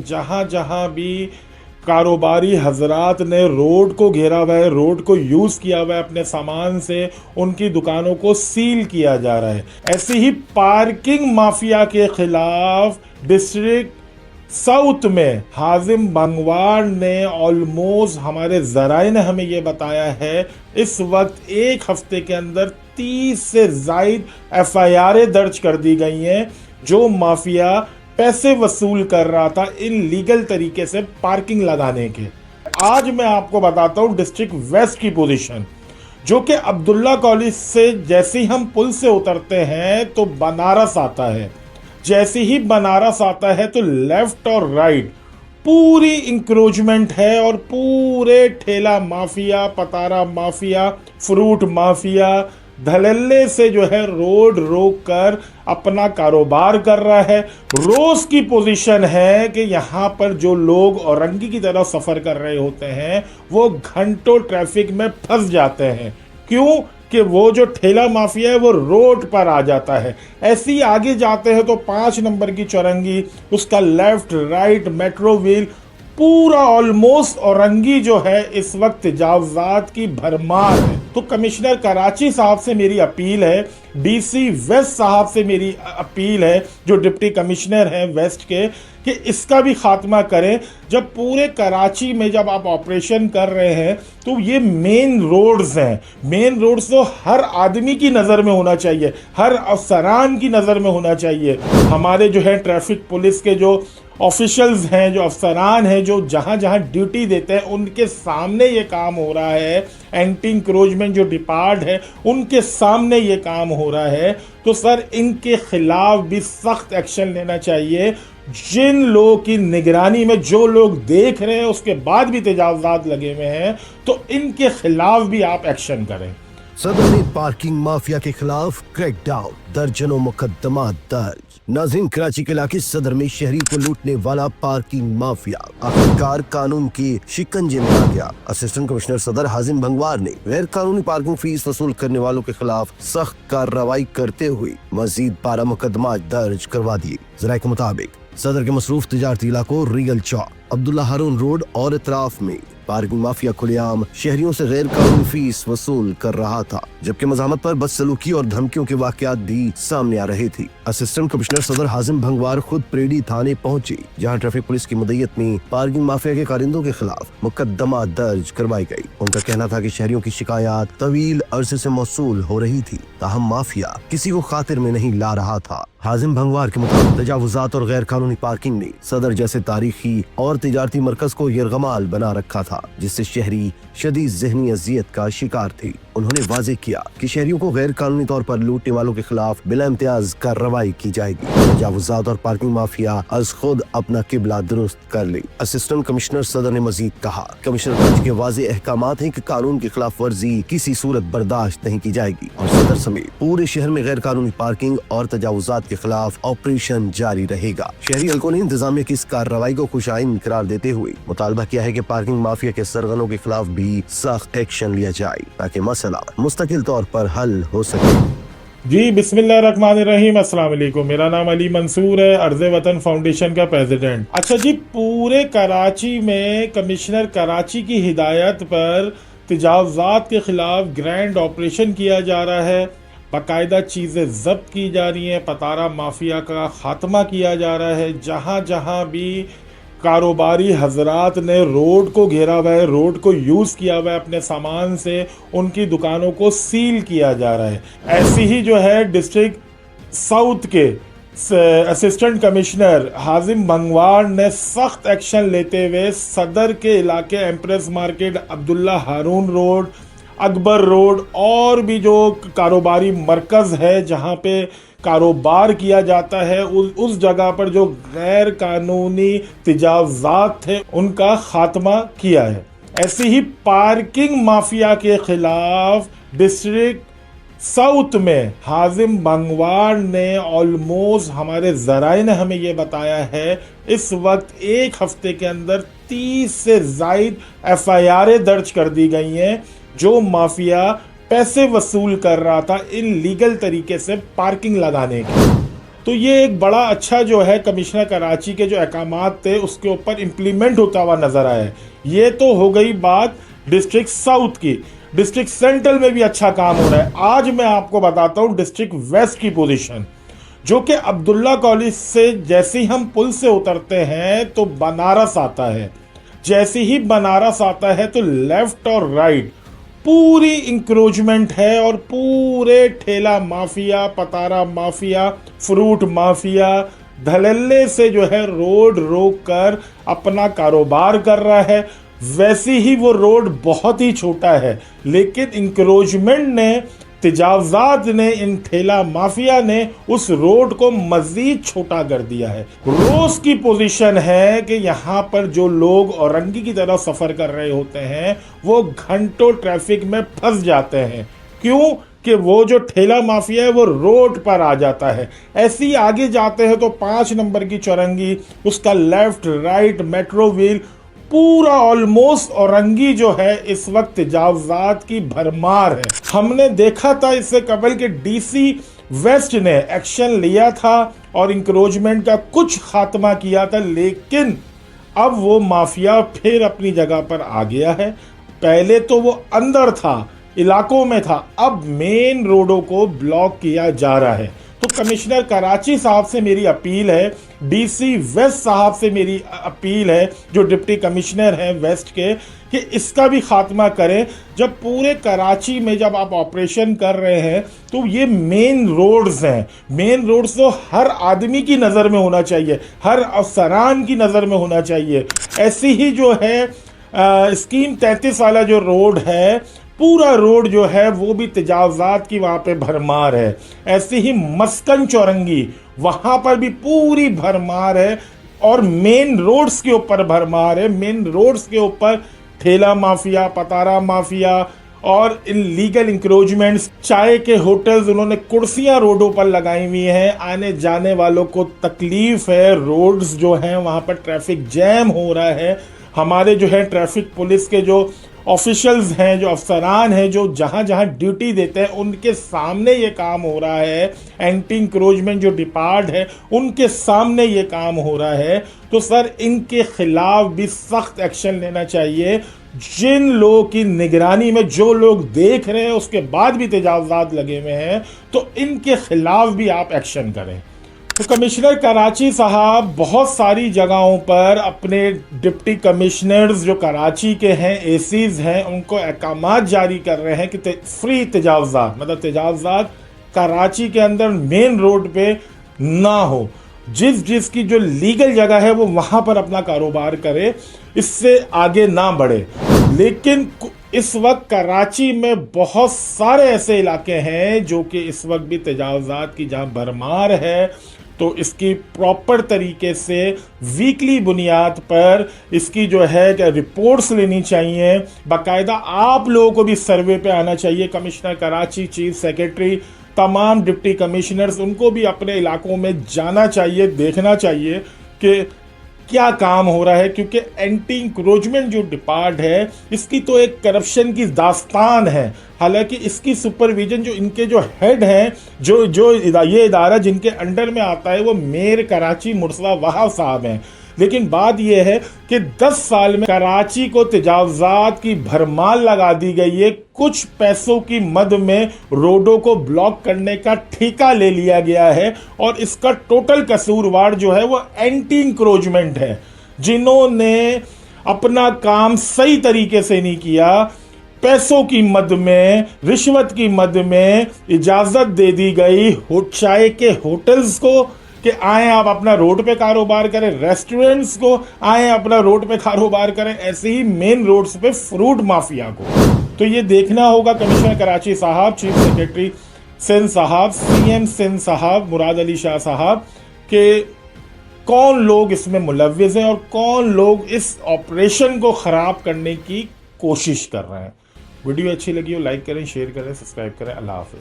जहां जहां भी कारोबारी हजरात ने रोड को घेरा हुआ है, रोड को यूज किया हुआ है अपने सामान से, उनकी दुकानों को सील किया जा रहा है। ऐसे ही पार्किंग माफिया के खिलाफ डिस्ट्रिक्ट साउथ में हाजिम बंगवार ने ऑलमोस्ट, हमारे जराए ने हमें यह बताया है, इस वक्त एक हफ्ते के अंदर 30 से जायद एफआईआर दर्ज कर दी गई हैं जो माफिया पैसे वसूल कर रहा था इन लीगल तरीके से पार्किंग लगाने के। आज मैं आपको बताता हूं डिस्ट्रिक्ट वेस्ट की पोजीशन, जो कि अब्दुल्ला कॉलेज से जैसे ही हम पुल से उतरते हैं तो बनारस आता है। जैसे ही बनारस आता है तो लेफ्ट और राइट पूरी इंक्रोचमेंट है और पूरे ठेला mafia, Patara mafia, fruit mafia धड़ल्ले से जो है रोड रोक कर अपना कारोबार कर रहा है। रोज की पोजीशन है कि यहाँ पर जो लोग औरंगी की तरह सफर कर रहे होते हैं वो घंटों ट्रैफिक में फंस जाते हैं। क्यों? कि वो जो ठेला माफिया है वो रोड पर आ जाता है। ऐसे ही आगे जाते हैं तो 5 नंबर की चौरंगी, उसका लेफ्ट राइट मेट्रो व्हील, पूरा ऑलमोस्ट औरंगी जो है इस वक्त तजावजात की भरमार है। तो कमिश्नर कराची साहब से मेरी अपील है, डीसी वेस्ट साहब से मेरी अपील है, जो डिप्टी कमिश्नर हैं वेस्ट के, कि इसका भी खात्मा करें। जब पूरे कराची में जब आप ऑपरेशन कर रहे हैं तो ये मेन रोड्स हैं, मेन रोड्स तो हर आदमी की नज़र में होना चाहिए, हर अफसरान की नज़र में होना चाहिए। हमारे जो है ट्रैफिक पुलिस के जो ऑफिशियल्स हैं, जो अफसरान हैं, जो जहाँ जहाँ ड्यूटी देते हैं उनके सामने ये काम हो रहा है। एंटी इंक्रोचमेंट जो डिपार्ट है उनके सामने ये काम हो रहा है। तो सर इनके खिलाफ भी सख्त एक्शन लेना चाहिए। जिन लोगों की निगरानी में जो लोग देख रहे हैं उसके बाद भी तजावजात लगे हुए हैं तो इनके खिलाफ भी आप एक्शन करें। सदर में पार्किंग माफिया के खिलाफ क्रैकडाउन, दर्जनों मुकदमा दर्ज। नाज़रीन, कराची के इलाके सदर में शहरी को लूटने वाला पार्किंग माफिया आखिरकार कानून की शिकंजे में आ गया। असिस्टेंट कमिश्नर सदर हाजिम भंगवार ने गैर कानूनी पार्किंग फीस वसूल करने वालों के खिलाफ सख्त कार्रवाई करते हुए मजीद 12 मुकदमा दर्ज करवा दिए। जराये के मुताबिक सदर के मसरूफ तिजारती इलाकों रियल चौक, अब्दुल्ला हारून रोड और इतराफ में पार्किंग माफिया खुलेआम शहरियों से गैर कानूनी फीस वसूल कर रहा था, जबकि मज़ाहमत पर बदसलूकी और धमकियों के वाकयात भी सामने आ रहे थे। असिस्टेंट कमिश्नर सदर हाजिम भंगवार खुद प्रेडी थाने पहुंचे, जहां ट्रैफिक पुलिस की मदयत में पार्किंग माफिया के कारिंदों के खिलाफ मुकदमा दर्ज करवाई गई। उनका कहना था कि शहरियों की शिकायत तवील अरसे से मौसूल हो रही थी, ताहम माफिया किसी को खातिर में नहीं ला रहा था। हाजिम भंगवार के मुताबिक तजावुजात और गैर कानूनी पार्किंग ने सदर जैसे तारीखी और तिजारती मरकज को यरगमाल बना रखा था, जिससे शहरी शदीद ज़हनी अजियत का शिकार थे। उन्होंने वाज़ेह किया कि शहरियों को गैर कानूनी तौर पर लूटने वालों के खिलाफ बिला इम्तियाज कार्रवाई की जाएगी। तजावुजात और पार्किंग माफिया अज खुद अपना किबला दुरुस्त कर ले। असिस्टेंट कमिश्नर सदर ने मजीद कहा, कमिश्नर कराची के वाज़ेह अहकामात हैं कि कानून की खिलाफ वर्जी किसी सूरत बर्दाश्त नहीं की जाएगी और सदर समेत पूरे शहर में गैर कानूनी पार्किंग और तजावुजात के खिलाफ ऑपरेशन जारी रहेगा। शहरी हल्कों ने इंतजामिया की इस कार्रवाई को खुशाइन करार देते हुए मुतालबा किया है कि पार्किंग माफिया के सरगनों के खिलाफ भी सख्त एक्शन लिया जाए ताकि मसला मुस्तकिल तौर पर हल हो सके। जी बिस्मिल्लाहिर्रहमानिर्रहीम, अस्सलाम वालेकुम। मेरा नाम अली मंसूर है, अर्ज़े वतन फाउंडेशन का प्रेसिडेंट। अच्छा जी, पूरे कराची में कमिश्नर कराची की हिदायत पर तजावुजात के खिलाफ ग्रैंड ऑपरेशन किया जा रहा है। बाकायदा चीज़ें जब्त की जा रही हैं, पतारा माफिया का खात्मा किया जा रहा है। जहाँ जहाँ भी कारोबारी हजरात ने रोड को घेरा हुआ है, रोड को यूज़ किया हुआ है अपने सामान से, उनकी दुकानों को सील किया जा रहा है। ऐसी ही जो है डिस्ट्रिक्ट साउथ के असिस्टेंट कमिश्नर हाजिम भंगवार ने सख्त एक्शन लेते हुए सदर के इलाके एम्प्रेस मार्केट, अब्दुल्ला हारून रोड, अकबर रोड और भी जो कारोबारी मरकज़ है जहाँ पे कारोबार किया जाता है, उस जगह पर जो गैर कानूनी तजावुजात थे उनका खात्मा किया है। ऐसे ही पार्किंग माफिया के खिलाफ डिस्ट्रिक्ट साउथ में हाजिम बंगवार ने ऑलमोस्ट, हमारे जराए ने हमें ये बताया है, इस वक्त एक हफ्ते के अंदर 30 से जायद एफआईआर दर्ज कर दी गई हैं जो माफिया पैसे वसूल कर रहा था इन लीगल तरीके से पार्किंग लगाने के। तो ये एक बड़ा अच्छा जो है कमिश्नर कराची के जो अहकामात थे उसके ऊपर इम्प्लीमेंट होता हुआ नजर आया है। ये तो हो गई बात डिस्ट्रिक्ट साउथ की। डिस्ट्रिक्ट सेंट्रल में भी अच्छा काम हो रहा है। आज मैं आपको बताता हूँ डिस्ट्रिक्ट वेस्ट की पोजीशन, जो कि अब्दुल्ला कॉलेज से जैसे ही हम पुल से उतरते हैं तो बनारस आता है। जैसे ही बनारस आता है तो लेफ्ट और राइट पूरी इंक्रोचमेंट है और पूरे ठेला mafia, Patara mafia, fruit mafia धड़ल्ले से जो है रोड रोक कर अपना कारोबार कर रहा है। वैसे ही वो रोड बहुत ही छोटा है, लेकिन इंक्रोचमेंट ने, तजावजात ने, इन ठेला माफिया ने उस रोड को मजीद छोटा कर दिया है। रोज की पोजीशन है कि यहाँ पर जो लोग औरंगी की तरफ सफर कर रहे होते हैं वो घंटों ट्रैफिक में फंस जाते हैं। क्यों? कि वो जो ठेला माफिया है वो रोड पर आ जाता है। ऐसे ही आगे जाते हैं तो 5 नंबर की चौरंगी, उसका लेफ्ट राइट मेट्रो व्हील, पूरा ऑलमोस्ट औरंगी जो है इस वक्त तजावजात की भरमार है। हमने देखा था इससे कबल के डीसी वेस्ट ने एक्शन लिया था और इंक्रोचमेंट का कुछ खात्मा किया था, लेकिन अब वो माफिया फिर अपनी जगह पर आ गया है। पहले तो वो अंदर था, इलाकों में था, अब मेन रोडों को ब्लॉक किया जा रहा है। तो कमिश्नर कराची साहब से मेरी अपील है, डीसी वेस्ट साहब से मेरी अपील है, जो डिप्टी कमिश्नर हैं वेस्ट के, कि इसका भी खात्मा करें। जब पूरे कराची में जब आप ऑपरेशन कर रहे हैं तो ये मेन रोड्स हैं। मेन रोड्स तो हर आदमी की नज़र में होना चाहिए, हर अफसरान की नज़र में होना चाहिए। ऐसी ही जो है स्कीम 33 वाला जो रोड है, पूरा रोड जो है वो भी तजावजात की वहाँ पे भरमार है। ऐसे ही मस्कन चौरंगी, वहाँ पर भी पूरी भरमार है और मेन रोड्स के ऊपर भरमार है। मेन रोड्स के ऊपर ठेला माफिया, पतारा माफिया और इलीगल इंक्रोचमेंट्स, चाय के होटल्स, उन्होंने कुर्सियां रोडों पर लगाई हुई हैं। आने जाने वालों को तकलीफ है, रोड्स जो हैं वहाँ पर ट्रैफिक जैम हो रहा है। हमारे जो है ट्रैफिक पुलिस के जो ऑफिशियल्स हैं, जो अफसरान हैं, जो जहाँ जहाँ ड्यूटी देते हैं, उनके सामने ये काम हो रहा है। एंटी इंक्रोचमेंट जो डिपार्ट है उनके सामने ये काम हो रहा है। तो सर इनके खिलाफ भी सख्त एक्शन लेना चाहिए। जिन लोगों की निगरानी में जो लोग देख रहे हैं उसके बाद भी तजावजात लगे हुए हैं, तो इनके खिलाफ भी आप एक्शन करें। तो कमिश्नर कराची साहब बहुत सारी जगहों पर अपने डिप्टी कमिश्नर्स जो कराची के हैं, एसीज हैं, उनको अहकामात जारी कर रहे हैं कि फ्री तजावजात, मतलब तजावजात कराची के अंदर मेन रोड पे ना हो। जिसकी जो लीगल जगह है वो वहाँ पर अपना कारोबार करे, इससे आगे ना बढ़े। लेकिन इस वक्त कराची में बहुत सारे ऐसे इलाके हैं जो कि इस वक्त भी तजावजात की जहाँ भरमार है। तो इसकी प्रॉपर तरीके से वीकली बुनियाद पर इसकी जो है क्या रिपोर्ट्स लेनी चाहिए। बाकायदा आप लोगों को भी सर्वे पे आना चाहिए। कमिश्नर कराची, चीफ सेक्रेटरी, तमाम डिप्टी कमिश्नर्स, उनको भी अपने इलाकों में जाना चाहिए, देखना चाहिए कि क्या काम हो रहा है। क्योंकि एंटी इंक्रोचमेंट जो डिपार्ट है इसकी तो एक करप्शन की दास्तान है। हालांकि इसकी सुपरविजन जो इनके जो हेड हैं, जो ये इदारा जिनके अंडर में आता है वो मेयर कराची मुर्सला वहाब साहब हैं। लेकिन बात यह है कि 10 साल में कराची को तजावजात की भरमार लगा दी गई है। कुछ पैसों की मद में रोडों को ब्लॉक करने का ठेका ले लिया गया है और इसका टोटल कसूरवार जो है वो एंटी इंक्रोचमेंट है, जिन्होंने अपना काम सही तरीके से नहीं किया। पैसों की मद में, रिश्वत की मद में इजाजत दे दी गई चाय के होटल्स को कि आए आप अपना रोड पे कारोबार करें, रेस्टोरेंट्स को आए अपना रोड पे कारोबार करें, ऐसे ही मेन रोड्स पे फ्रूट माफिया को। तो ये देखना होगा कमिश्नर कराची साहब, चीफ सेक्रेटरी सिंध साहब, सीएम सिंध साहब मुराद अली शाह साहब, के कौन लोग इसमें मुलव्विस हैं और कौन लोग इस ऑपरेशन को खराब करने की कोशिश कर रहे हैं। वीडियो अच्छी लगी हो लाइक करें, शेयर करें, सब्सक्राइब करें। अल्लाह हाफिज।